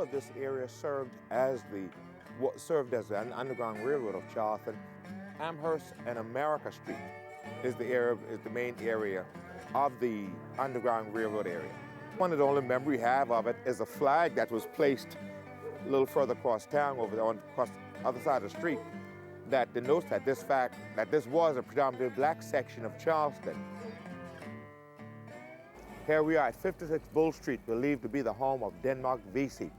of this area served as an underground railroad of Charleston. AMHERST and America Street is the main area of the Underground Railroad area. One of the only memory we have of it is a flag that was placed a little further across town, across the other side of the street, that denotes that this was a predominantly black section of Charleston. Here we are at 56 Bull Street, believed to be the home of Denmark Vesey.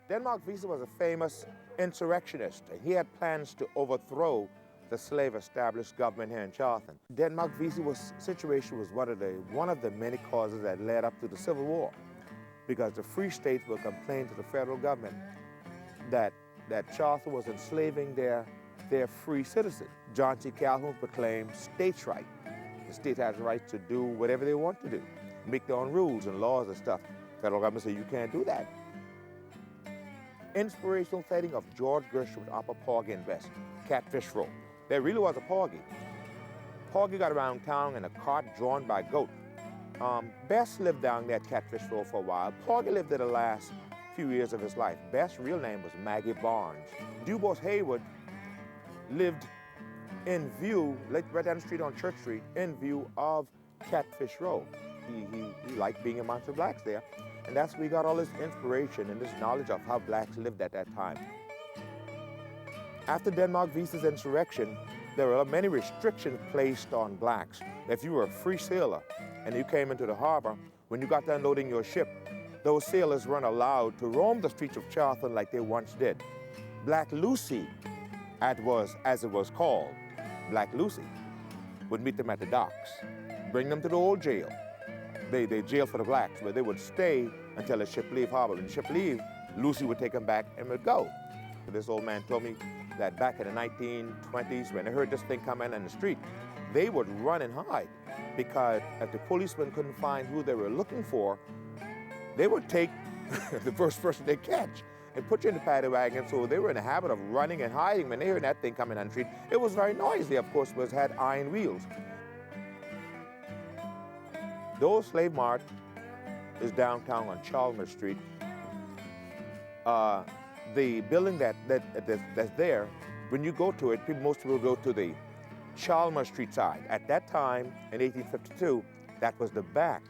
Denmark Vesey was a famous insurrectionist, and he had plans to overthrow the slave-established government here in Charleston. Denmark Vesey's situation was one of the many causes that led up to the Civil War, because the free states would complain to the federal government that Charleston was enslaving their free citizens. John C. Calhoun proclaimed states' right. The state has the right to do whatever they want to do, make their own rules and laws and stuff. The federal government said, you can't do that. Inspirational sighting of George Gershwin's Upper Porgy and Bess, Catfish Row. There really was a Porgy. Porgy got around town in a cart drawn by a goat. Bess lived down there at Catfish Row for a while. Porgy lived there the last few years of his life. Bess' real name was Maggie Barnes. Dubois Haywood lived in view, right down the street on Church Street, in view of Catfish Row. He liked being amongst the blacks there, and that's where he got all this inspiration and this knowledge of how blacks lived at that time. After Denmark Vesey's insurrection, there were many restrictions placed on blacks. If you were a free sailor and you came into the harbor, when you got done loading your ship, those sailors weren't allowed to roam the streets of Charleston like they once did. Black Lucy, as it was called, Black Lucy, would meet them at the docks, bring them to the old jail. They jail for the blacks, where they would stay until the ship leave harbor. When the ship leave, Lucy would take them back and would go. This old man told me that back in the 1920s, when they heard this thing coming in the street, they would run and hide, because if the policemen couldn't find who they were looking for, they would take the first person they catch and put you in the paddy wagon. So they were in the habit of running and hiding when they heard that thing coming on the street. It was very noisy, of course, it had iron wheels. The Old Slave Mart is downtown on Chalmers Street. The building that's there, when you go to it, most people go to the Chalmers Street side. At that time, in 1852, that was the back.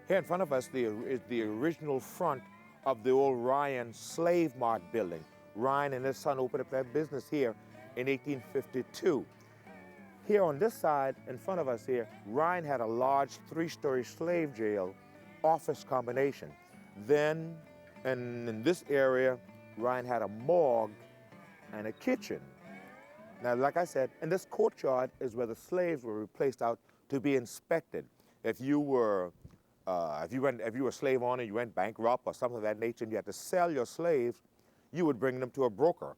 Here in front of us is the original front of the old Ryan Slave Mart building. Ryan and his son opened up that business here in 1852. Here on this side, in front of us here, Ryan had a large 3-story slave jail office combination. Then, in this area, Ryan had a morgue and a kitchen. Now, like I said, in this courtyard is where the slaves were placed out to be inspected. If you were a slave owner, you went bankrupt or something of that nature, and you had to sell your slaves, you would bring them to a broker.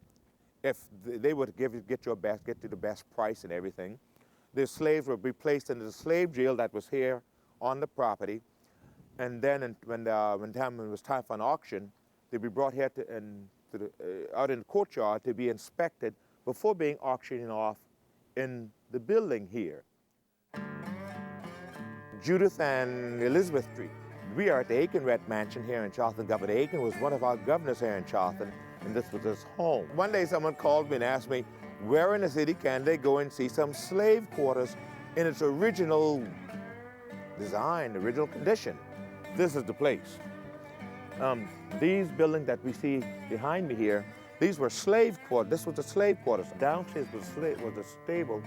If they would get you the best price and everything, the slaves would be placed into the slave jail that was here on the property, and then when it was time for an auction, they'd be brought here out in the courtyard to be inspected before being auctioned off in the building here. Judith and Elizabeth Street. We are at the Aiken Rhett Mansion here in Charleston. Governor Aiken was one of our governors here in Charleston, and this was his home. One day someone called me and asked me, where in the city can they go and see some slave quarters in its original design, original condition? This is the place. These buildings that we see behind me here, these were slave quarters. This was the slave quarters. Downstairs was the stable,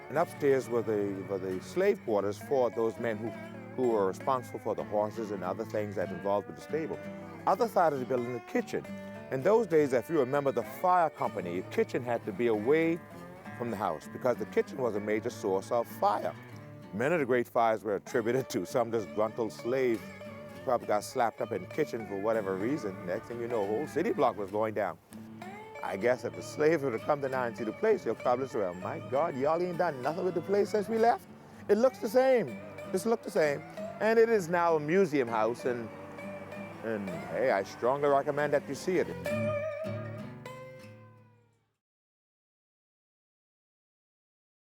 and upstairs were the slave quarters for those men who were responsible for the horses and other things that involved with the stable. Other side of the building, the kitchen. In those days, if you remember the fire company, your kitchen had to be away from the house because the kitchen was a major source of fire. Many of the great fires were attributed to some disgruntled slave probably got slapped up in the kitchen for whatever reason. Next thing you know, a whole city block was going down. I guess if the slaves were to come to now and see the place, they'll probably say, well, my God, y'all ain't done nothing with the place since we left. It looks the same. This looked the same. And it is now a museum house, and hey, I strongly recommend that you see it.